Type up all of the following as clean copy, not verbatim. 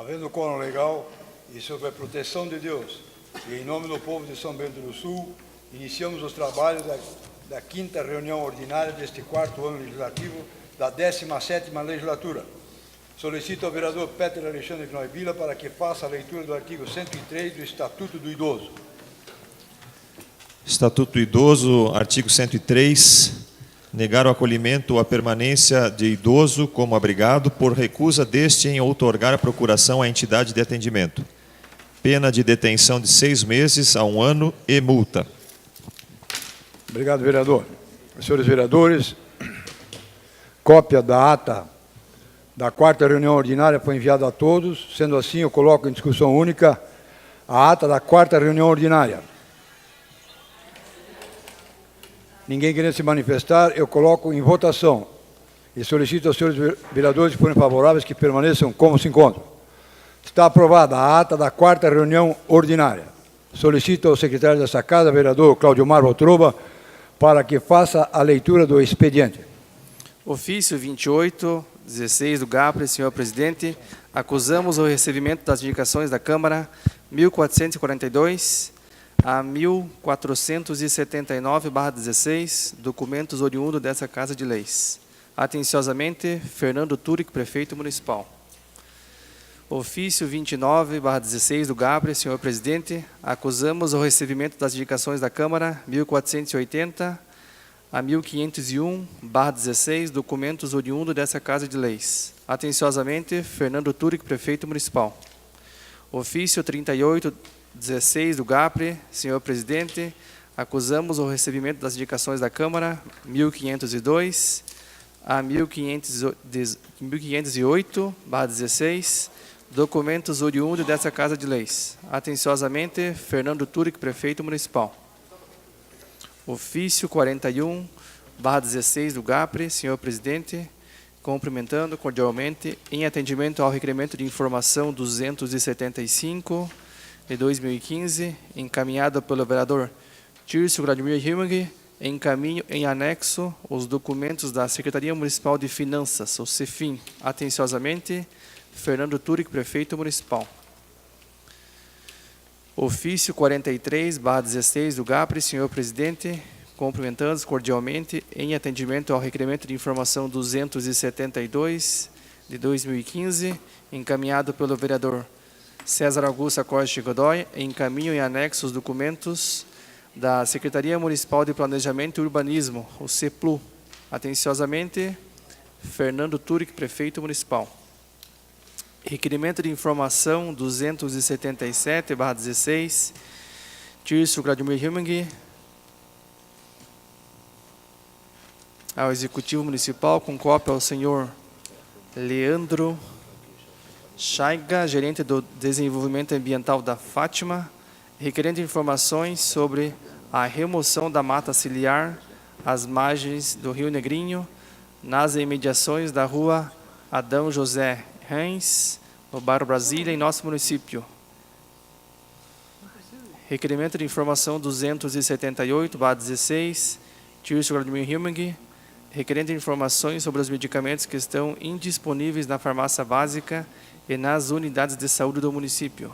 havendo quórum legal e sob a proteção de Deus, e em nome do povo de São Bento do Sul, iniciamos os trabalhos da quinta reunião ordinária deste quarto ano legislativo da 17ª legislatura. Solicito ao vereador Peter Alexandre Knoibila para que faça a leitura do artigo 103 do Estatuto do Idoso. Estatuto do Idoso, artigo 103. Negar o acolhimento ou a permanência de idoso como abrigado por recusa deste em outorgar a procuração à entidade de atendimento. Pena de detenção de 6 meses a 1 ano e multa. Obrigado, vereador. Senhores vereadores, cópia da ata da quarta reunião ordinária foi enviada a todos. Sendo assim, eu coloco em discussão única a ata da quarta reunião ordinária. Ninguém querendo se manifestar, eu coloco em votação e solicito aos senhores vereadores que forem favoráveis que permaneçam como se encontram. Está aprovada a ata da quarta reunião ordinária. Solicito ao secretário dessa casa, vereador Claudio Mar Votroba, para que faça a leitura do expediente. Ofício 2816 do GAPRE, senhor presidente, acusamos o recebimento das indicações da Câmara 1442 a 1479/16, documentos oriundos dessa Casa de Leis. Atenciosamente, Fernando Turic, prefeito municipal. Ofício 29/16 do GAPRE, senhor presidente, acusamos o recebimento das indicações da Câmara 1480 a 1501/16, documentos oriundos dessa Casa de Leis. Atenciosamente, Fernando Turic, prefeito municipal. Ofício 38/16 do GAPRE, senhor presidente, acusamos o recebimento das indicações da Câmara 1502 a 1508/16, documentos oriundos dessa Casa de Leis. Atenciosamente, Fernando Turic, prefeito municipal. Ofício 41/16 do GAPRE, senhor presidente, cumprimentando cordialmente, em atendimento ao requerimento de informação 275 de 2015, encaminhado pelo vereador Tirso Vladimir Himag, encaminho em anexo os documentos da Secretaria Municipal de Finanças, o CEFIM. Atenciosamente, Fernando Turic, prefeito municipal. Ofício 43/16 do GAPRE, senhor presidente, cumprimentando cordialmente, em atendimento ao requerimento de informação 272 de 2015, encaminhado pelo vereador César Augusto Costa Godoy, encaminho em anexo os documentos da Secretaria Municipal de Planejamento e Urbanismo, o CEPLU. Atenciosamente, Fernando Turic, prefeito municipal. Requerimento de informação 277/16, Tirso Vladimir Himag, ao Executivo Municipal, com cópia ao senhor Leandro Chaiga, gerente do Desenvolvimento Ambiental da Fátima, requerendo informações sobre a remoção da mata ciliar às margens do Rio Negrinho, nas imediações da rua Adão José Reis, no bairro Brasília, em nosso município. Requerimento de informação 278/16, Tirso Vladimir Himag, requerendo informações sobre os medicamentos que estão indisponíveis na farmácia básica e nas unidades de saúde do município.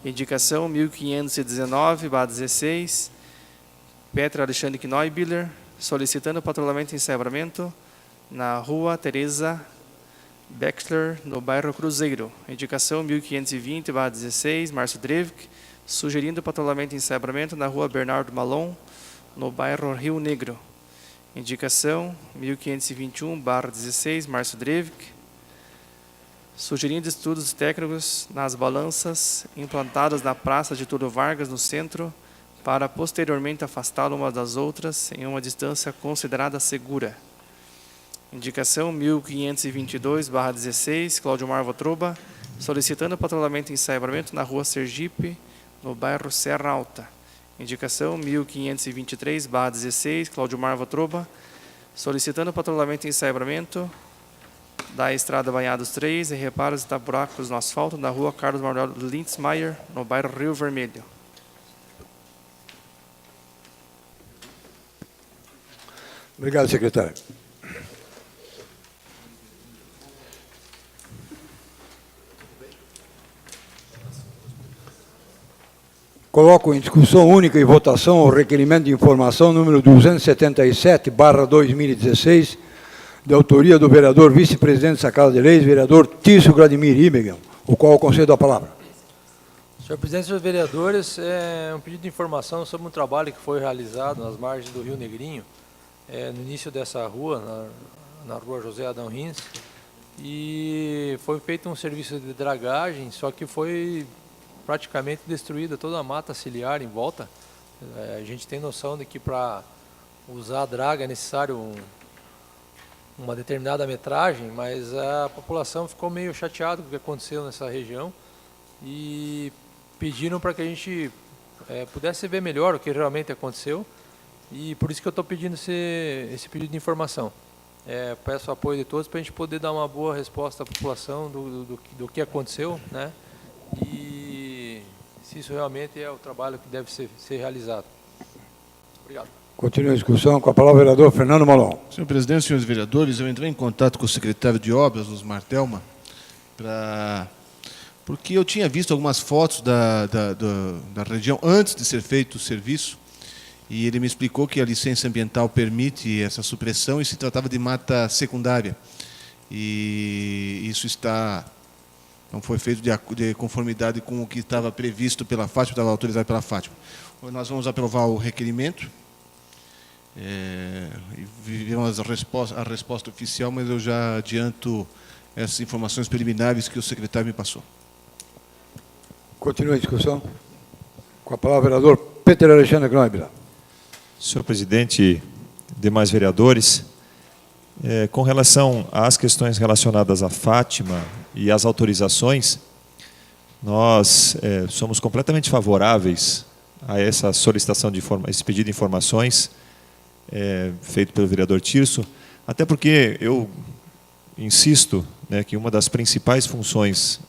Indicação 1519/16, Petra Alexandre Knoibiller, solicitando patrulhamento e encerramento na rua Teresa Bexler, no bairro Cruzeiro. Indicação 1520/16, Márcio Drevik, sugerindo patrulhamento e encerramento na rua Bernardo Malon, no bairro Rio Negro. Indicação 1521/16, Márcio Drevik, sugerindo estudos técnicos nas balanças implantadas na Praça de Túlio Vargas, no centro, para posteriormente afastá-lo uma das outras em uma distância considerada segura. Indicação 1522/16, Claudio Mar Votroba, solicitando patrulhamento e encerramento na rua Sergipe, no bairro Serra Alta. Indicação 1523/16, Claudio Mar Votroba, solicitando patrulhamento e encerramento da Estrada Banhados 3 e reparos de buracos no asfalto na rua Carlos Manuel Lindsmaier, no bairro Rio Vermelho. Obrigado, secretário. Coloco em discussão única e votação o requerimento de informação número 277/2016, de autoria do vereador vice-presidente da Casa de Leis, vereador Tício Gradimir Imegan, o qual eu concedo a palavra. Senhor presidente, senhores vereadores, é um pedido de informação sobre um trabalho que foi realizado nas margens do Rio Negrinho, no início dessa rua, na rua José Adão Rins, e foi feito um serviço de dragagem, só que foi praticamente destruída toda a mata ciliar em volta. A gente tem noção de que para usar a draga é necessário uma determinada metragem, mas a população ficou meio chateada com o que aconteceu nessa região e pediram para que a gente pudesse ver melhor o que realmente aconteceu, e por isso que eu estou pedindo esse pedido de informação. Peço o apoio de todos para a gente poder dar uma boa resposta à população do que aconteceu, né? E se isso realmente é o trabalho que deve ser realizado. Obrigado. Continua a discussão com a palavra o vereador Fernando Malon. Senhor presidente, senhores vereadores, eu entrei em contato com o secretário de Obras, Osmar Telma, porque eu tinha visto algumas fotos da região antes de ser feito o serviço, e ele me explicou que a licença ambiental permite essa supressão e se tratava de mata secundária. E isso não foi feito de conformidade com o que estava previsto pela Fátima, estava autorizado pela Fátima. Nós vamos aprovar o requerimento, e vivemos a resposta oficial, mas eu já adianto essas informações preliminares que o secretário me passou. Continua a discussão com a palavra o vereador Peter Alexandre Knoibler. Senhor presidente, demais vereadores, com relação às questões relacionadas à Fátima e às autorizações, nós somos completamente favoráveis a essa solicitação esse pedido de informações feito pelo vereador Tirso, até porque eu insisto, né, que uma das principais funções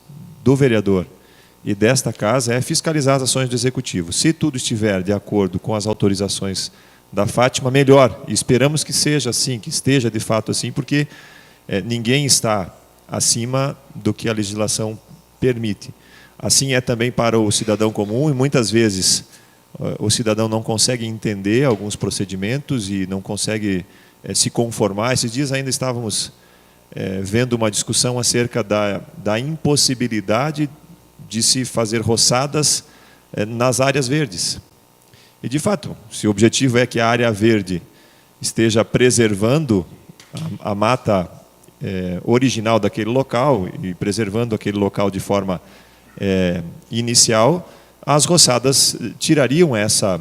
do vereador e desta casa é fiscalizar as ações do Executivo. Se tudo estiver de acordo com as autorizações da Fátima, melhor. E esperamos que seja assim, que esteja de fato assim, porque ninguém está acima do que a legislação permite. Assim é também para o cidadão comum, e muitas vezes o cidadão não consegue entender alguns procedimentos e não consegue se conformar. Esses dias ainda estávamos vendo uma discussão acerca da impossibilidade de se fazer roçadas nas áreas verdes. E, de fato, se o objetivo é que a área verde esteja preservando a mata original daquele local e preservando aquele local de forma inicial, as roçadas tirariam essa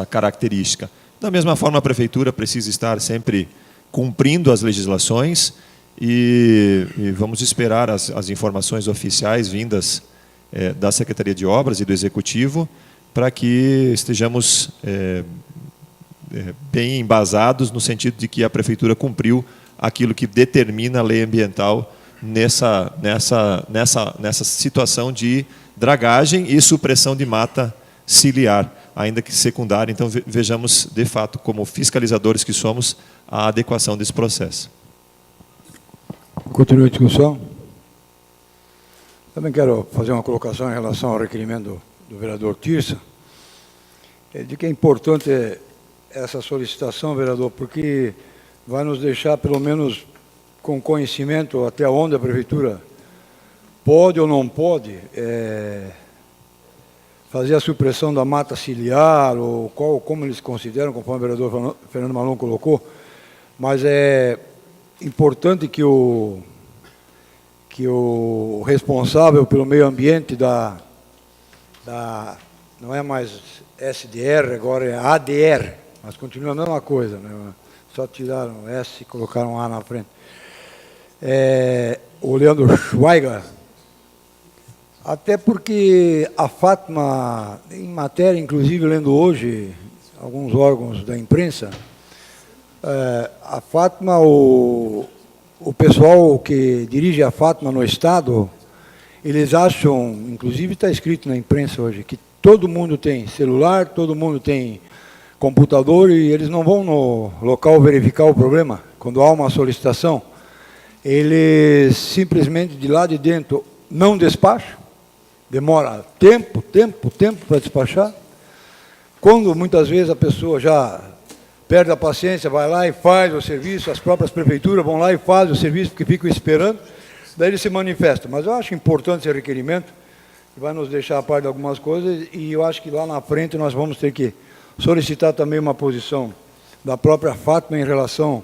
característica. Da mesma forma, a Prefeitura precisa estar sempre cumprindo as legislações e vamos esperar as informações oficiais vindas da Secretaria de Obras e do Executivo para que estejamos bem embasados no sentido de que a Prefeitura cumpriu aquilo que determina a lei ambiental nessa situação de dragagem e supressão de mata ciliar, ainda que secundária. Então, vejamos, de fato, como fiscalizadores que somos, a adequação desse processo. Continua a discussão. Também quero fazer uma colocação em relação ao requerimento do vereador Tirsa, de que é importante essa solicitação, vereador, porque vai nos deixar, pelo menos, com conhecimento até onde a Prefeitura pode ou não pode fazer a supressão da mata ciliar, ou como eles consideram, conforme o vereador Fernando Malon colocou, mas é importante que o responsável pelo meio ambiente não é mais SDR, agora é ADR, mas continua a mesma coisa, né? Só tiraram S e colocaram A na frente. O Leandro Schweiger, até porque a Fátima, em matéria, inclusive lendo hoje alguns órgãos da imprensa, a Fátima, o pessoal que dirige a Fátima no Estado, eles acham, inclusive está escrito na imprensa hoje, que todo mundo tem celular, todo mundo tem computador e eles não vão no local verificar o problema. Quando há uma solicitação, eles simplesmente de lá de dentro não despacham, demora tempo para despachar. Quando muitas vezes a pessoa já perde a paciência, vai lá e faz o serviço, as próprias prefeituras vão lá e fazem o serviço porque ficam esperando, daí ele se manifesta. Mas eu acho importante esse requerimento, que vai nos deixar a par de algumas coisas, e eu acho que lá na frente nós vamos ter que solicitar também uma posição da própria Fátima em relação.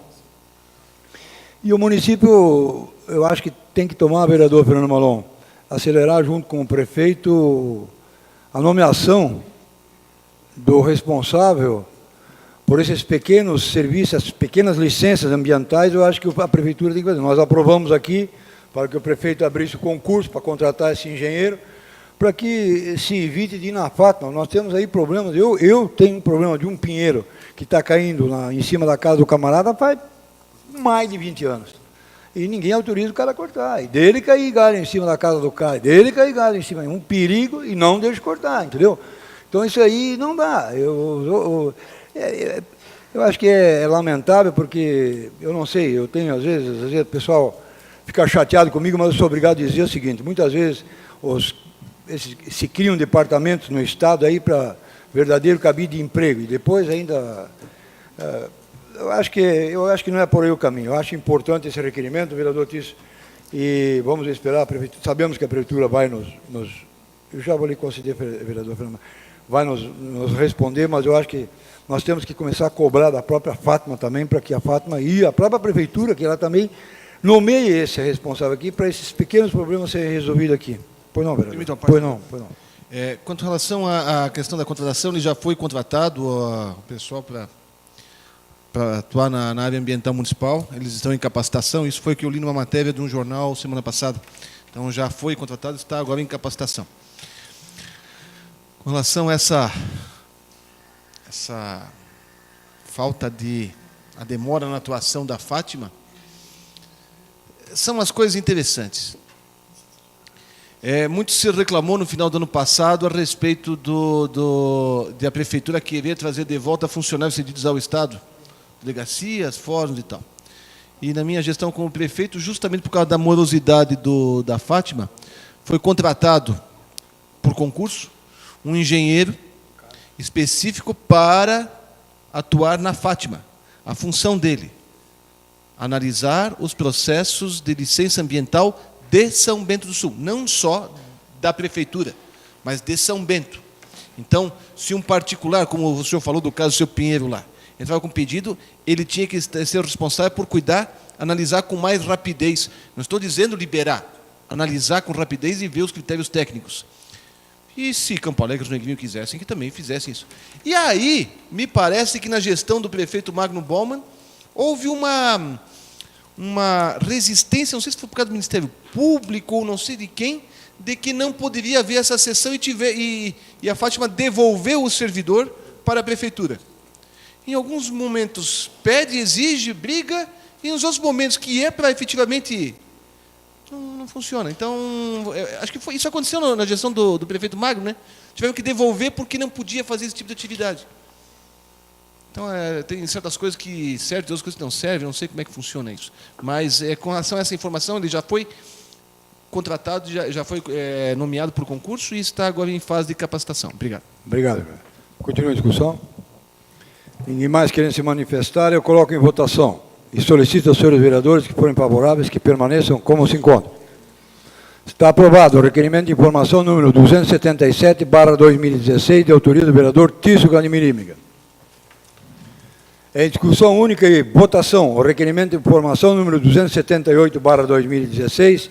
E o município, eu acho que tem que tomar, vereador Fernando Malon, acelerar junto com o prefeito a nomeação do responsável por esses pequenos serviços, as pequenas licenças ambientais. Eu acho que a prefeitura tem que fazer. Nós aprovamos aqui para que o prefeito abrisse o concurso para contratar esse engenheiro, para que se evite de ir na Fátima. Nós temos aí problemas. Eu tenho um problema de um pinheiro que está caindo em cima da casa do camarada faz mais de 20 anos. E ninguém autoriza o cara a cortar. E dele cair galho em cima da casa do cara, dele cair galho em cima. É um perigo e não deixa cortar, entendeu? Então isso aí não dá. Eu acho que é lamentável, porque eu não sei, eu tenho, às vezes o pessoal fica chateado comigo, mas eu sou obrigado a dizer o seguinte: muitas vezes se criam departamentos no Estado aí para verdadeiro cabide de emprego, e depois ainda. Eu acho que não é por aí o caminho. Eu acho importante esse requerimento, vereador Tício, e vamos esperar a prefeitura. Sabemos que a prefeitura vai eu já vou lhe conceder, vereador Fernando, vai nos responder, mas eu acho que nós temos que começar a cobrar da própria Fátima também, para que a Fátima e a própria prefeitura, que ela também nomeie esse responsável aqui, para esses pequenos problemas serem resolvidos aqui. Pois não, vereador? Pois não. Quanto em relação à questão da contratação, ele já foi contratado o pessoal para atuar na área ambiental municipal. Eles estão em capacitação. Isso foi o que eu li numa matéria de um jornal semana passada. Então já foi contratado, está agora em capacitação. Com relação a essa falta a demora na atuação da Fátima, são as coisas interessantes. Muito se reclamou no final do ano passado a respeito de a prefeitura querer trazer de volta funcionários cedidos ao Estado, delegacias, fóruns e tal. E na minha gestão como prefeito, justamente por causa da morosidade da Fátima, foi contratado por concurso um engenheiro específico para atuar na Fátima. A função dele, analisar os processos de licença ambiental de São Bento do Sul, não só da prefeitura, mas de São Bento. Então, se um particular, como o senhor falou do caso do seu Pinheiro lá, entrava com pedido, ele tinha que ser responsável por cuidar, analisar com mais rapidez. Não estou dizendo liberar, analisar com rapidez e ver os critérios técnicos. E se Campo Alegre e os Negrinho quisessem, que também fizessem isso. E aí, me parece que na gestão do prefeito Magno Baumann, houve uma resistência, não sei se foi por causa do Ministério Público ou não sei de quem, de que não poderia haver essa sessão e a Fátima devolveu o servidor para a prefeitura. Em alguns momentos pede, exige, briga, e nos outros momentos que é para efetivamente não funciona. Então, acho que isso aconteceu na gestão do prefeito Magno, né? Tiveram que devolver porque não podia fazer esse tipo de atividade. Então, tem certas coisas que servem, outras coisas que não servem, não sei como é que funciona isso. Mas, com relação a essa informação, ele já foi contratado, já foi nomeado por concurso e está agora em fase de capacitação. Obrigado. Obrigado. Continua a discussão. Ninguém mais querendo se manifestar, eu coloco em votação. E solicito aos senhores vereadores que forem favoráveis que permaneçam como se encontram. Está aprovado o requerimento de informação número 277/2016, de autoria do vereador Tício Vladimir Imiga. Em discussão única e votação, o requerimento de informação número 278/2016,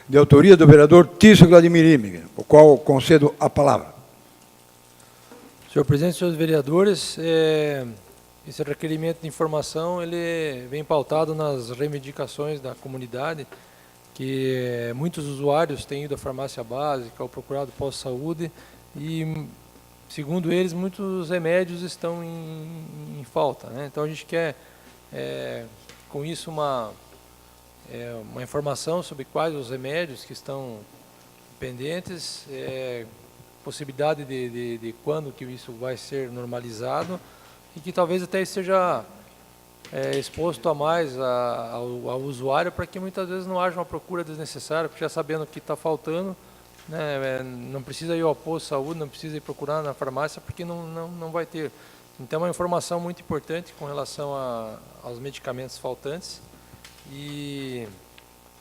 de autoria do vereador Tício Vladimir Imiga, o qual concedo a palavra. Senhor presidente, senhores vereadores, esse requerimento de informação ele vem pautado nas reivindicações da comunidade, que muitos usuários têm ido à farmácia básica, ao procurado pós-saúde, e, segundo eles, muitos remédios estão em falta, né? Então, a gente quer, com isso, uma informação sobre quais os remédios que estão pendentes, possibilidade de quando que isso vai ser normalizado, e que talvez até esteja exposto a mais ao usuário, para que muitas vezes não haja uma procura desnecessária, porque já sabendo o que está faltando, né, não precisa ir ao posto de saúde, não precisa ir procurar na farmácia, porque não vai ter. Então, é uma informação muito importante com relação aos medicamentos faltantes. E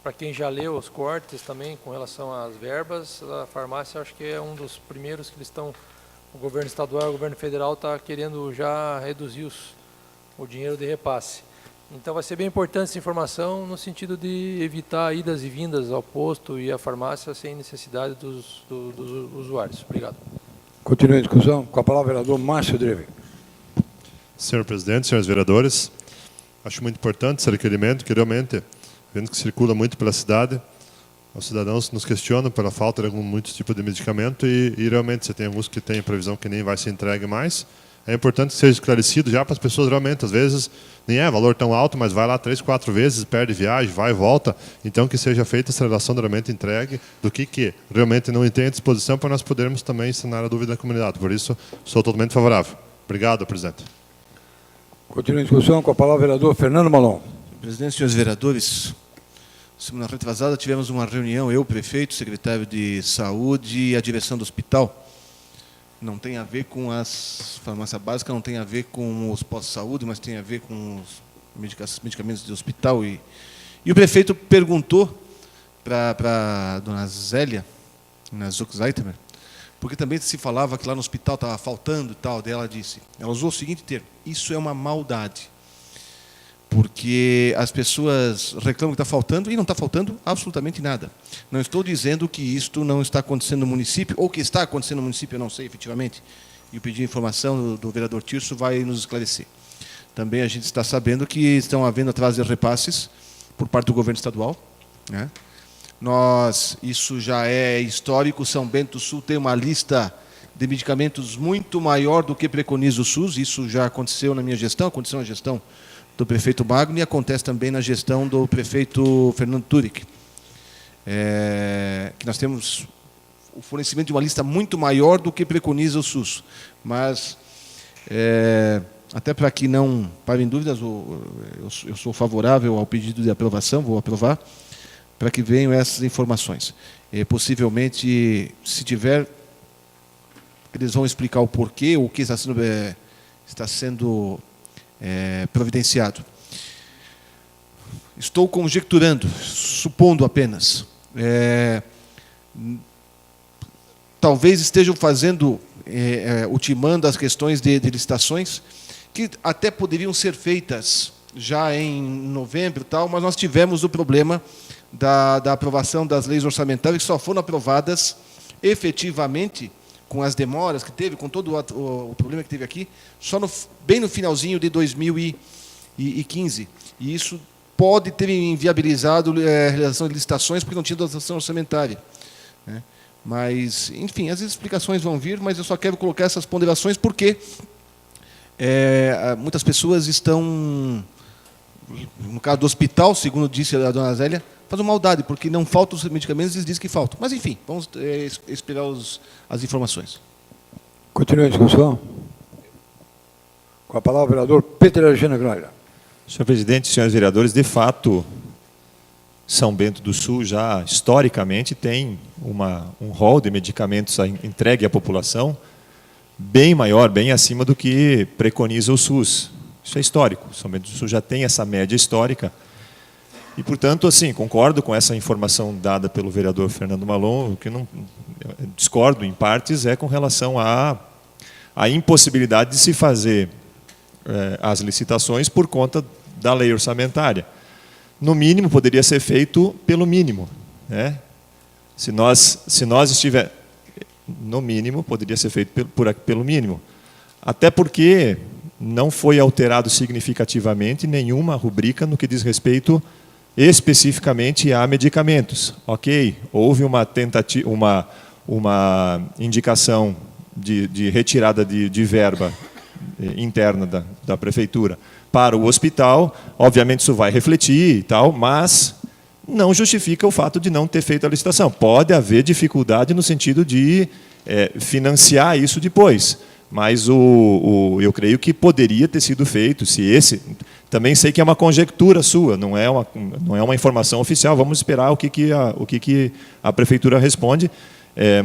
para quem já leu os cortes também com relação às verbas, a farmácia acho que é um dos primeiros que eles estão, o governo estadual e o governo federal está querendo já reduzir o dinheiro de repasse. Então vai ser bem importante essa informação no sentido de evitar idas e vindas ao posto e à farmácia sem necessidade dos usuários. Obrigado. Continua a discussão. Com a palavra o vereador Márcio Dreve. Senhor presidente, senhores vereadores, acho muito importante esse requerimento, que realmente, vendo que circula muito pela cidade, os cidadãos nos questionam pela falta de muitos tipos de medicamento e realmente você tem alguns que têm previsão que nem vai ser entregue mais. É importante que seja esclarecido já para as pessoas realmente, às vezes, nem é valor tão alto, mas vai lá 3, 4 vezes, perde viagem, vai e volta. Então, que seja feita essa relação realmente entregue do que realmente não tem à disposição para nós podermos também sanar a dúvida da comunidade. Por isso, sou totalmente favorável. Obrigado, presidente. Continua a discussão. Com a palavra o vereador Fernando Malon. Presidente, senhores vereadores, semana retrasada tivemos uma reunião, eu, prefeito, secretário de Saúde e a direção do hospital. Não tem a ver com as farmácias básicas, não tem a ver com os postos de saúde, mas tem a ver com os medicamentos de hospital. E o prefeito perguntou para a dona Zélia, na Zuckzeitmer, porque também se falava que lá no hospital estava faltando e tal, daí ela disse, ela usou o seguinte termo: isso é uma maldade, porque as pessoas reclamam que está faltando e não está faltando absolutamente nada. Não estou dizendo que isto não está acontecendo no município, ou que está acontecendo no município, eu não sei efetivamente, e o pedido de informação do vereador Tirso vai nos esclarecer. Também a gente está sabendo que estão havendo atrasos de repasses por parte do governo estadual, né? Isso já é histórico, São Bento do Sul tem uma lista de medicamentos muito maior do que preconiza o SUS, isso já aconteceu na minha gestão, aconteceu na gestão do prefeito Magno e acontece também na gestão do prefeito Fernando Turic. Que nós temos o fornecimento de uma lista muito maior do que preconiza o SUS. Mas, até para que não parem dúvidas, eu sou favorável ao pedido de aprovação, vou aprovar, para que venham essas informações. Possivelmente, se tiver, eles vão explicar o porquê, o que está sendo providenciado. Estou conjecturando, supondo apenas. Talvez estejam ultimando as questões de licitações, que até poderiam ser feitas já em novembro, mas nós tivemos o problema da aprovação das leis orçamentárias, que só foram aprovadas efetivamente, com as demoras que teve, com todo o problema que teve aqui, só bem no finalzinho de 2015. E isso pode ter inviabilizado a realização de licitações, porque não tinha dotação orçamentária, né? Mas, enfim, as explicações vão vir, mas eu só quero colocar essas ponderações porque muitas pessoas estão, no caso do hospital, segundo disse a dona Zélia, fazem maldade, porque não faltam os medicamentos, eles dizem que faltam. Mas, enfim, vamos esperar as informações. Continua a discussão. Com a palavra o vereador Peter Eugênio Gnóira. Senhor presidente, senhores vereadores, de fato, São Bento do Sul já, historicamente, tem um rol de medicamentos entregue à população bem maior, bem acima do que preconiza o SUS. Isso é histórico. São Bento do Sul já tem essa média histórica. E, portanto, assim, concordo com essa informação dada pelo vereador Fernando Malon. O que não discordo, em partes, é com relação à impossibilidade de se fazer as licitações por conta da lei orçamentária. No mínimo, poderia ser feito pelo mínimo, né? Se nós estiver... No mínimo, poderia ser feito pelo mínimo. Até porque não foi alterado significativamente nenhuma rubrica no que diz respeito especificamente a medicamentos. Ok, houve uma tentativa, uma indicação de retirada de verba interna da prefeitura para o hospital. Obviamente isso vai refletir e tal, mas não justifica o fato de não ter feito a licitação. Pode haver dificuldade no sentido de financiar isso depois, mas eu creio que poderia ter sido feito. Também sei que é uma conjectura sua, não é uma informação oficial. Vamos esperar o que a prefeitura responde.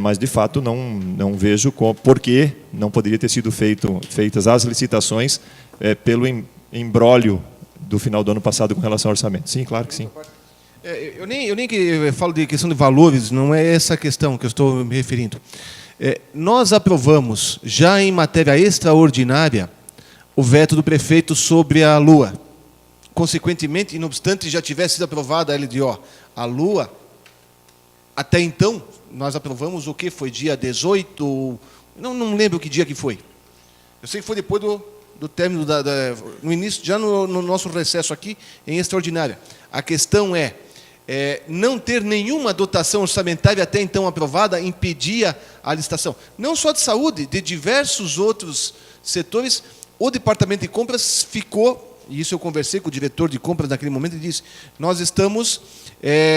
mas de fato não vejo por que não poderia ter sido feitas as licitações pelo imbróglio do final do ano passado com relação ao orçamento. Sim, claro que sim. Eu nem que falo de questão de valores, não é essa a questão que eu estou me referindo. Nós aprovamos, já em matéria extraordinária, o veto do prefeito sobre a Lua. Consequentemente, e não obstante já tivesse sido aprovada a LDO, a Lua, até então, nós aprovamos o que? Foi dia 18, não lembro que dia que foi. Eu sei que foi depois do término, no início, já no nosso recesso aqui, em extraordinária. A questão não ter nenhuma dotação orçamentária até então aprovada impedia a licitação. Não só de saúde, de diversos outros setores, o departamento de compras ficou, e isso eu conversei com o diretor de compras naquele momento, e disse, nós estamos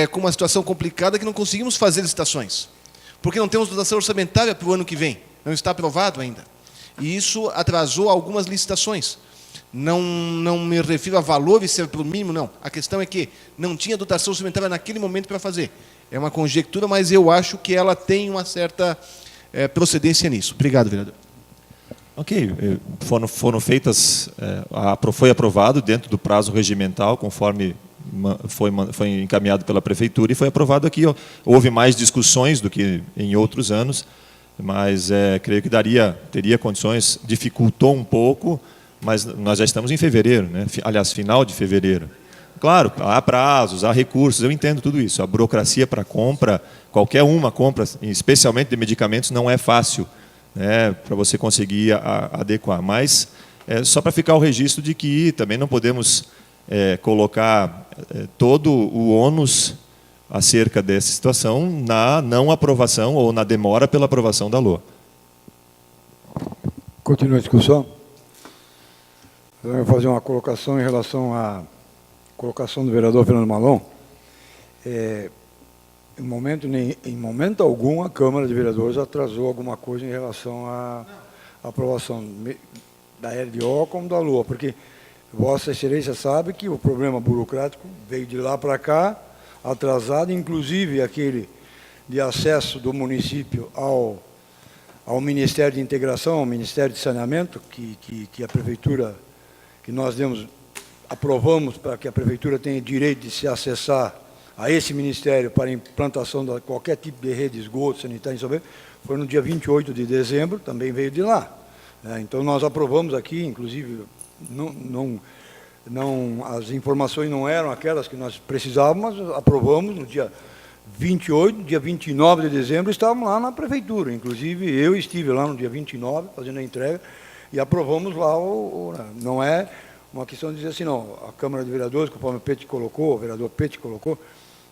com uma situação complicada que não conseguimos fazer licitações, porque não temos dotação orçamentária para o ano que vem, não está aprovado ainda. E isso atrasou algumas licitações. Não me refiro a valores, ser para o mínimo, não. A questão é que não tinha dotação orçamentária naquele momento para fazer. É uma conjectura, mas eu acho que ela tem uma certa procedência nisso. Obrigado, vereador. Ok, foram feitas, foi aprovado dentro do prazo regimental, conforme foi encaminhado pela prefeitura e foi aprovado aqui. Houve mais discussões do que em outros anos, mas creio que teria condições, dificultou um pouco, mas nós já estamos em fevereiro, né? Aliás, final de fevereiro. Claro, há prazos, há recursos, eu entendo tudo isso. A burocracia para compra, qualquer uma compra, especialmente de medicamentos, não é fácil, né, para você conseguir adequar. Mas só para ficar o registro de que também não podemos colocar todo o ônus acerca dessa situação na não aprovação ou na demora pela aprovação da LOA. Continua a discussão. Eu vou fazer uma colocação em relação à colocação do vereador Fernando Malon. Em momento algum, a Câmara de Vereadores atrasou alguma coisa em relação à aprovação da LDO como da LOA, porque Vossa Excelência sabe que o problema burocrático veio de lá para cá, atrasado, inclusive aquele de acesso do município ao Ministério de Integração, ao Ministério de Saneamento, que a Prefeitura, que nós aprovamos para que a Prefeitura tenha direito de se acessar a esse Ministério para a implantação de qualquer tipo de rede de esgoto sanitário, foi no dia 28 de dezembro, também veio de lá. Então, nós aprovamos aqui, inclusive, as informações não eram aquelas que nós precisávamos, mas aprovamos no dia 28, dia 29 de dezembro, estávamos lá na Prefeitura. Inclusive, eu estive lá no dia 29, fazendo a entrega, e aprovamos lá, não é uma questão de dizer assim, não, a Câmara de Vereadores, conforme o Pete colocou, o vereador Pete colocou,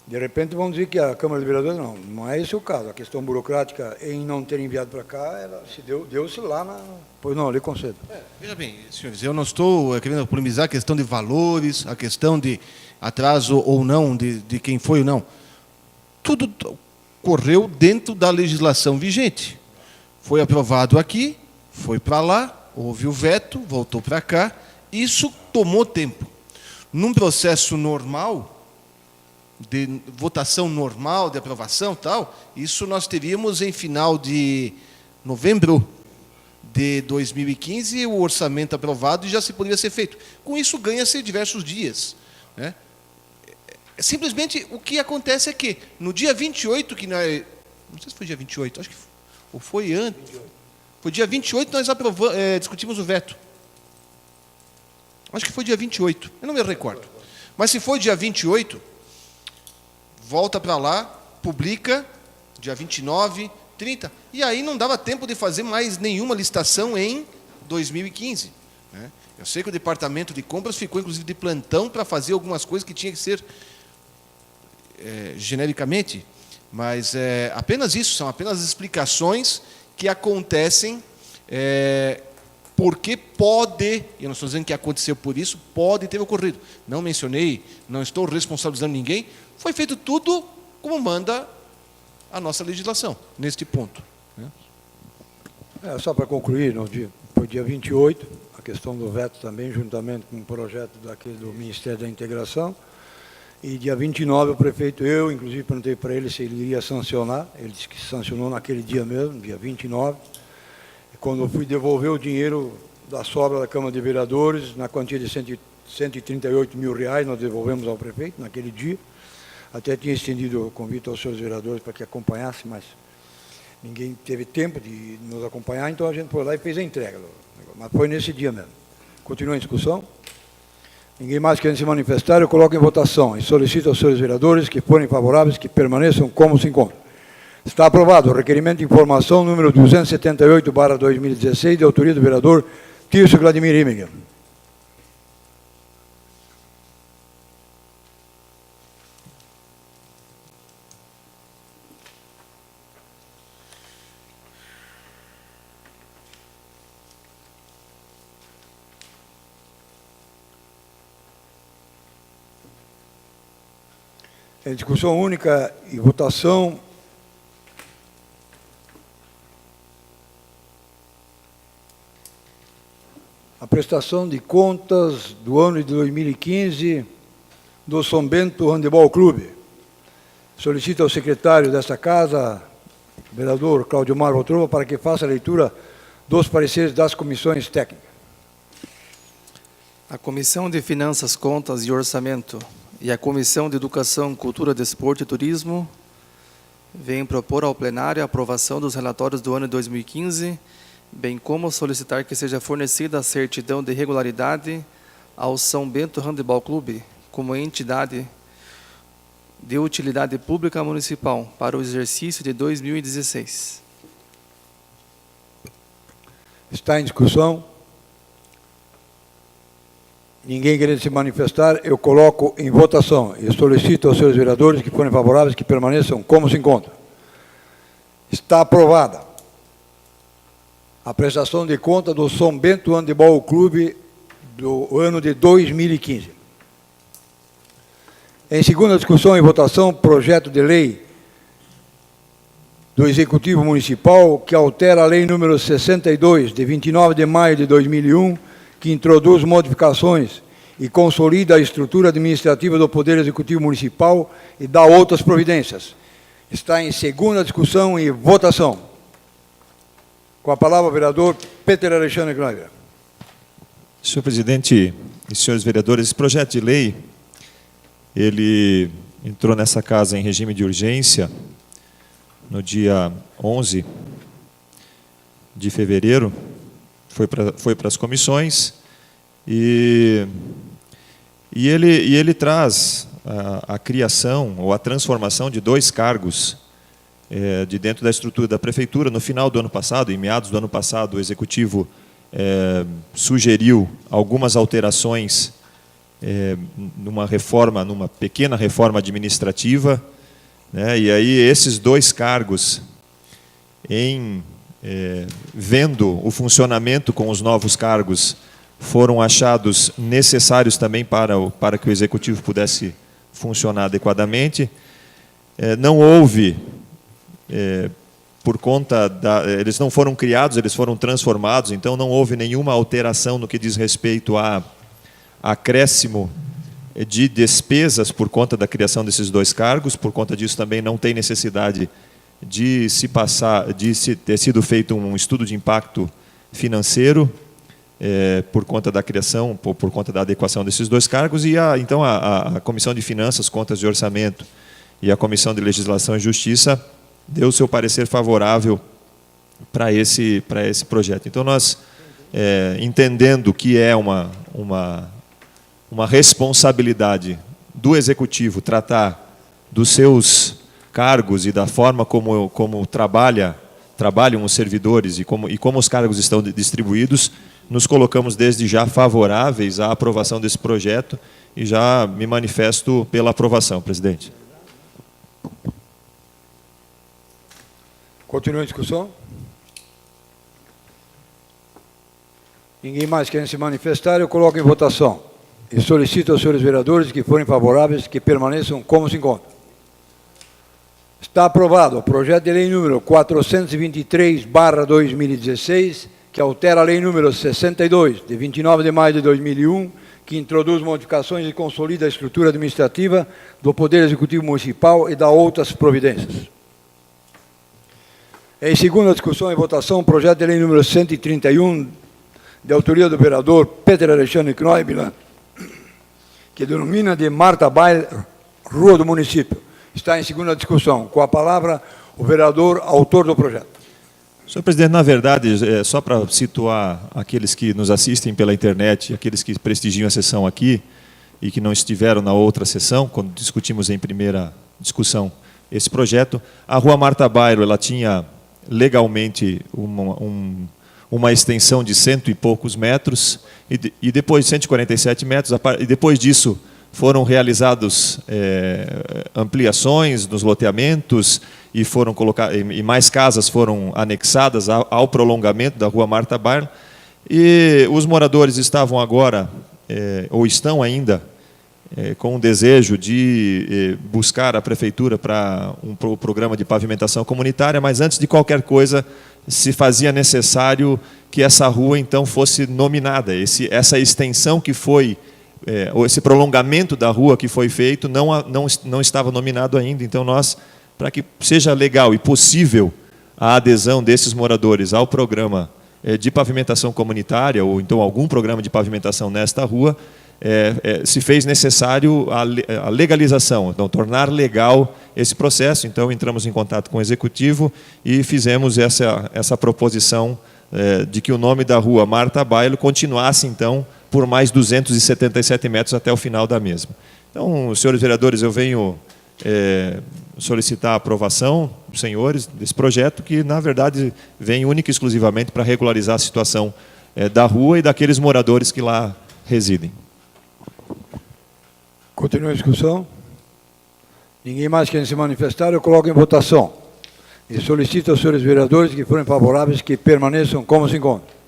de repente vão dizer que a Câmara de Vereadores, não é esse o caso. A questão burocrática em não ter enviado para cá, ela deu-se lá Pois não, lhe concedo. Veja bem, senhores, eu não estou querendo polemizar a questão de valores, a questão de atraso ou não, de quem foi ou não. Tudo correu dentro da legislação vigente. Foi aprovado aqui, foi para lá, houve o veto, voltou para cá. Isso tomou tempo. Num processo normal, de votação normal, de aprovação tal, isso nós teríamos em final de novembro de 2015, o orçamento aprovado e já se poderia ser feito. Com isso, ganha-se diversos dias, né? Simplesmente, o que acontece é que, no dia 28, que nós... Não sei se foi dia 28, acho que ou foi antes. 28. Foi dia 28 nós discutimos o veto. Acho que foi dia 28, eu não me recordo. Mas se foi dia 28, volta para lá, publica, dia 29, 30, e aí não dava tempo de fazer mais nenhuma licitação em 2015. Né? Eu sei que o departamento de compras ficou, inclusive, de plantão para fazer algumas coisas que tinha que ser genericamente, mas apenas isso, são apenas explicações que acontecem porque pode, eu não estou dizendo que aconteceu por isso, pode ter ocorrido. Não mencionei, não estou responsabilizando ninguém, foi feito tudo como manda a nossa legislação, neste ponto. Né? Só para concluir, foi dia 28, a questão do veto também, juntamente com o projeto do Ministério da Integração, E dia 29 o prefeito, eu inclusive perguntei para ele se ele iria sancionar, ele disse que sancionou naquele dia mesmo, dia 29. E quando eu fui devolver o dinheiro da sobra da Câmara de Vereadores, na quantia de 138 mil reais, nós devolvemos ao prefeito naquele dia. Até tinha estendido o convite aos senhores vereadores para que acompanhassem, mas ninguém teve tempo de nos acompanhar, então a gente foi lá e fez a entrega. Mas foi nesse dia mesmo. Continua a discussão. Ninguém mais querendo se manifestar, eu coloco em votação e solicito aos senhores vereadores que forem favoráveis que permaneçam como se encontram. Está aprovado o requerimento de informação número 278/2016, de autoria do vereador Tirso Vladimir Rimminger. Em discussão única e votação. A prestação de contas do ano de 2015 do São Bento Handebol Clube. Solicito ao secretário desta casa, vereador Claudio Mar Rotrova, para que faça a leitura dos pareceres das comissões técnicas. A Comissão de Finanças, Contas e Orçamento e a Comissão de Educação, Cultura, Desporto e Turismo vêm propor ao plenário a aprovação dos relatórios do ano de 2015, bem como solicitar que seja fornecida a certidão de regularidade ao São Bento Handebol Clube como entidade de utilidade pública municipal para o exercício de 2016. Está em discussão? Ninguém querendo se manifestar, eu coloco em votação e solicito aos senhores vereadores que forem favoráveis que permaneçam como se encontram. Está aprovada a prestação de conta do São Bento Handebol Clube do ano de 2015. Em segunda discussão e votação, projeto de lei do Executivo Municipal que altera a Lei número 62, de 29 de maio de 2001, que introduz modificações e consolida a estrutura administrativa do Poder Executivo Municipal e dá outras providências. Está em segunda discussão e votação. Com a palavra o vereador Peter Alexandre Kneiber. Senhor presidente e senhores vereadores, esse projeto de lei, ele entrou nessa casa em regime de urgência no dia 11 de fevereiro, foi para as comissões e ele traz a criação ou a transformação de 2 cargos de dentro da estrutura da prefeitura. No final do ano passado, em meados do ano passado, o executivo sugeriu algumas alterações numa pequena reforma administrativa, né? E aí esses 2 cargos, vendo o funcionamento com os novos cargos, foram achados necessários também para que o executivo pudesse funcionar adequadamente. Não houve, por conta eles não foram criados, eles foram transformados, então não houve nenhuma alteração no que diz respeito a acréscimo de despesas por conta da criação desses 2 cargos. Por conta disso também não tem necessidade de ter sido feito um estudo de impacto financeiro por conta da criação, por conta da adequação desses 2 cargos. E então a Comissão de Finanças, Contas e Orçamento e a Comissão de Legislação e Justiça deu o seu parecer favorável para esse projeto. Então nós, entendendo que é uma responsabilidade do Executivo tratar dos seus cargos e da forma como trabalham os servidores e como os cargos estão distribuídos, nos colocamos desde já favoráveis à aprovação desse projeto e já me manifesto pela aprovação, presidente. Continua a discussão? Ninguém mais quer se manifestar, eu coloco em votação e solicito aos senhores vereadores que forem favoráveis que permaneçam como se encontram. Está aprovado o projeto de lei número 423/2016, que altera a lei número 62, de 29 de maio de 2001, que introduz modificações e consolida a estrutura administrativa do Poder Executivo Municipal e dá outras providências. Em segunda discussão e votação, o projeto de lei número 131, de autoria do vereador Peter Alexandre Knoibler, que denomina de Marta Bail, Rua do Município. Está em segunda discussão. Com a palavra, o vereador autor do projeto. Senhor presidente, na verdade, só para situar aqueles que nos assistem pela internet, aqueles que prestigiam a sessão aqui e que não estiveram na outra sessão, quando discutimos em primeira discussão esse projeto, a Rua Marta Bailo, ela tinha legalmente uma extensão de 100 e poucos metros, e depois 147 metros, e depois disso foram realizados ampliações nos loteamentos e foram e mais casas foram anexadas ao prolongamento da Rua Marta Bailo, e os moradores estavam agora, ou estão ainda, com o desejo de buscar a prefeitura para um programa de pavimentação comunitária, mas antes de qualquer coisa se fazia necessário que essa rua então fosse nominada. Essa extensão que foi, esse prolongamento da rua que foi feito não estava nominado ainda. Então nós, para que seja legal e possível a adesão desses moradores ao programa de pavimentação comunitária, ou então algum programa de pavimentação nesta rua, se fez necessário a legalização, então tornar legal esse processo. Então entramos em contato com o Executivo e fizemos essa proposição de que o nome da rua Marta Bailo continuasse então por mais 277 metros até o final da mesma. Então, senhores vereadores, eu venho solicitar a aprovação dos senhores desse projeto, que na verdade vem única e exclusivamente para regularizar a situação da rua e daqueles moradores que lá residem. Continua a discussão. Ninguém mais quer se manifestar, eu coloco em votação. E solicito aos senhores vereadores que forem favoráveis que permaneçam como se encontram.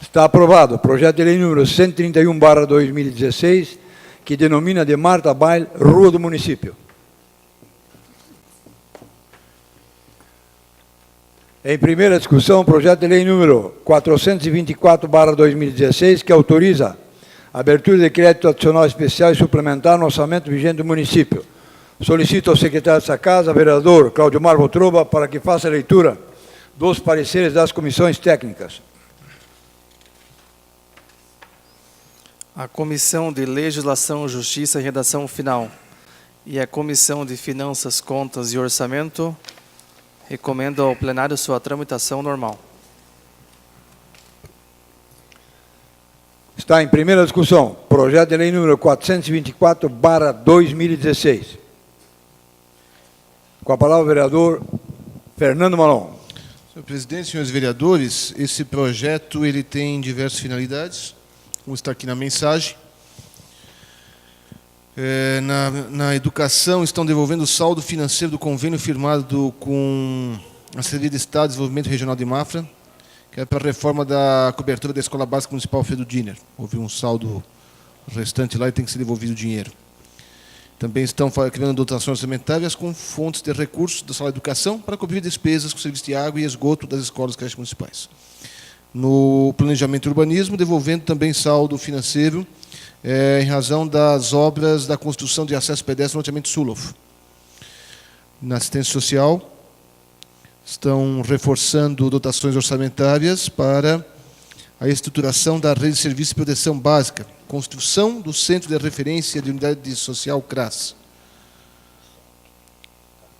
Está aprovado o projeto de lei número 131/2016, que denomina de Marta Bail, Rua do Município. Em primeira discussão, o projeto de lei número 424/2016, que autoriza a abertura de crédito adicional especial e suplementar no orçamento vigente do município. Solicito ao secretário dessa casa, vereador Claudio Mar Votroba, para que faça a leitura dos pareceres das comissões técnicas. A Comissão de Legislação, Justiça e Redação Final e a Comissão de Finanças, Contas e Orçamento recomendam ao plenário sua tramitação normal. Está em primeira discussão, projeto de lei número 424/2016. Com a palavra o vereador Fernando Malon. Senhor presidente, senhores vereadores, esse projeto ele tem diversas finalidades, como está aqui na mensagem. Na educação, estão devolvendo o saldo financeiro do convênio firmado com a Secretaria de Estado de Desenvolvimento Regional de Mafra, que é para a reforma da cobertura da Escola Básica Municipal Alfredo Diner. Houve um saldo restante lá e tem que ser devolvido o dinheiro. Também estão criando dotações orçamentárias com fontes de recursos da Sala de Educação para cobrir despesas com serviço de água e esgoto das escolas e creches municipais. No planejamento e urbanismo, devolvendo também saldo financeiro em razão das obras da construção de acesso pedestre no loteamento Sulov. Na assistência social, estão reforçando dotações orçamentárias para a estruturação da rede de serviço de proteção básica, construção do Centro de Referência de Unidade Social CRAS.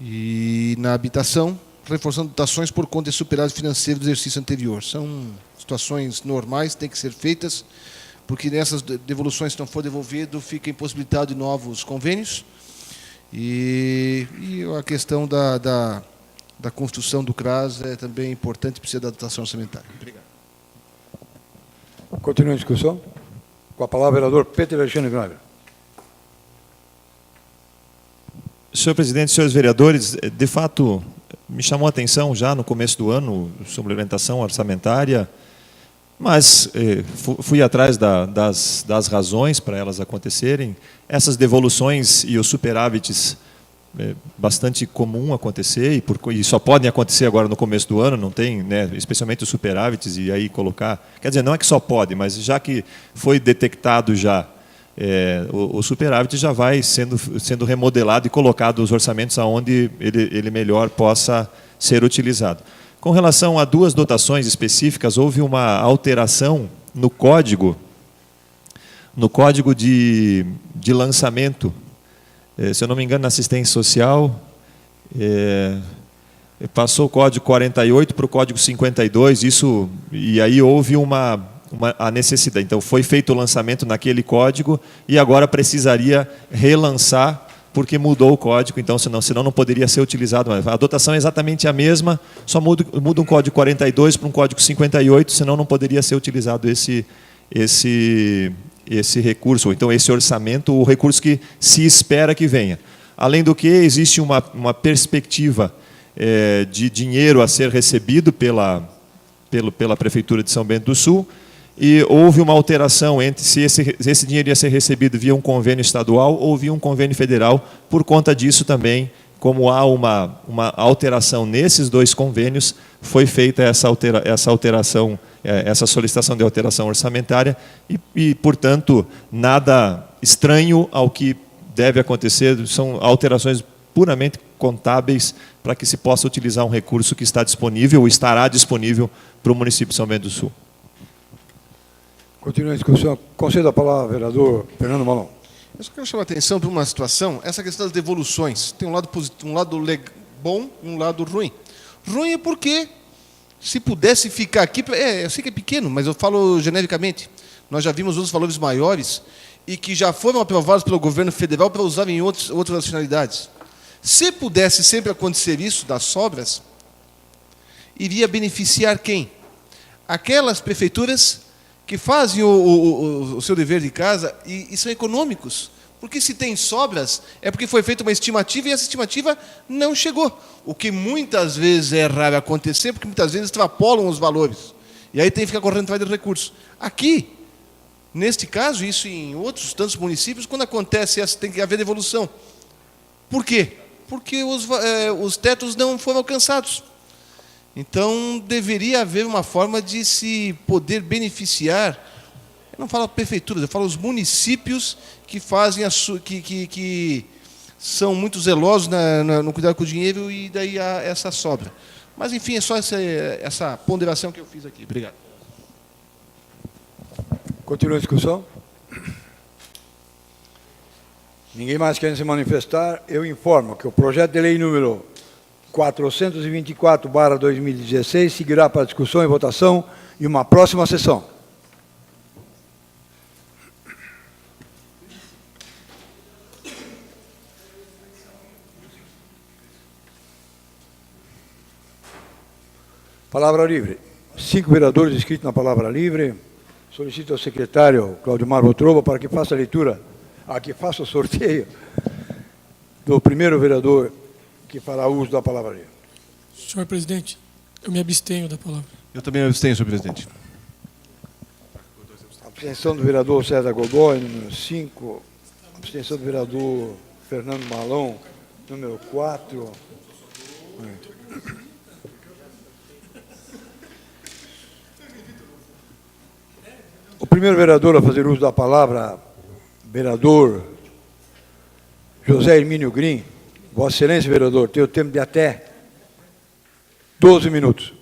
E na habitação, reforçando dotações por conta de superávit financeiro do exercício anterior. São situações normais, têm que ser feitas, porque nessas devoluções, se não for devolvido, fica impossibilitado de novos convênios. E a questão da construção do CRAS é também importante, precisa da dotação orçamentária. Obrigado. Continua a discussão. Com a palavra o vereador Peter Alexandre Gnabry. Senhor presidente, senhores vereadores, de fato, me chamou a atenção já no começo do ano, sobre orientação orçamentária, mas fui atrás das razões para elas acontecerem. Essas devoluções e os superávites é bastante comum acontecer, e só podem acontecer agora no começo do ano, não tem, né, especialmente os superávites, e aí colocar... Quer dizer, não é que só pode, mas já que foi detectado já o superávit já vai sendo remodelado e colocado os orçamentos aonde ele melhor possa ser utilizado. Com relação a duas dotações específicas, houve uma alteração no código de lançamento, se eu não me engano, na assistência social, passou o código 48 para o código 52, e aí houve a necessidade. Então, foi feito o lançamento naquele código e agora precisaria relançar, porque mudou o código, então, senão não poderia ser utilizado mais. A dotação é exatamente a mesma, só muda um código 42 para um código 58, senão não poderia ser utilizado esse recurso, ou então esse orçamento, o recurso que se espera que venha. Além do que, existe uma perspectiva de dinheiro a ser recebido pela Prefeitura de São Bento do Sul, e houve uma alteração entre se esse dinheiro ia ser recebido via um convênio estadual ou via um convênio federal. Por conta disso também, como há uma alteração nesses dois convênios, foi feita essa alteração, essa solicitação de alteração orçamentária e, portanto, nada estranho ao que deve acontecer, são alterações puramente contábeis para que se possa utilizar um recurso que está disponível ou estará disponível para o município de São Bento do Sul. Continua a discussão. Concedo a palavra ao vereador Fernando Malon. Eu só quero chamar a atenção para uma situação, essa questão das devoluções. Tem um lado positivo, um lado bom e um lado ruim. Ruim é porque, se pudesse ficar aqui, eu sei que é pequeno, mas eu falo genericamente, nós já vimos outros valores maiores e que já foram aprovados pelo governo federal para usar em outras finalidades. Se pudesse sempre acontecer isso, das sobras, iria beneficiar quem? Aquelas prefeituras que fazem o seu dever de casa e são econômicos. Porque se tem sobras, é porque foi feita uma estimativa e essa estimativa não chegou. O que muitas vezes é raro acontecer, porque muitas vezes extrapolam os valores. E aí tem que ficar correndo atrás de recursos. Aqui, neste caso, isso em outros tantos municípios, quando acontece essa, tem que haver devolução. Por quê? Porque os tetos não foram alcançados. Então, deveria haver uma forma de se poder beneficiar, eu não falo prefeituras, eu falo os municípios que fazem que são muito zelosos no cuidado com o dinheiro e daí há essa sobra. Mas, enfim, é só essa ponderação que eu fiz aqui. Obrigado. Continua a discussão. Ninguém mais quer se manifestar. Eu informo que o projeto de lei número 424/2016 seguirá para discussão e votação em uma próxima sessão. Palavra livre. 5 vereadores inscritos na palavra livre. Solicito ao secretário Claudimar Botroba para que faça a leitura, que faça o sorteio do primeiro vereador que fará uso da palavra livre. Senhor presidente, eu me abstenho da palavra. Eu também me abstenho, senhor presidente. Abstenção do vereador César Godoy, número 5. Abstenção do vereador Fernando Malon, número 4. O primeiro vereador a fazer uso da palavra, vereador José Hermínio Grim. Vossa Excelência, vereador, tem o tempo de até 12 minutos.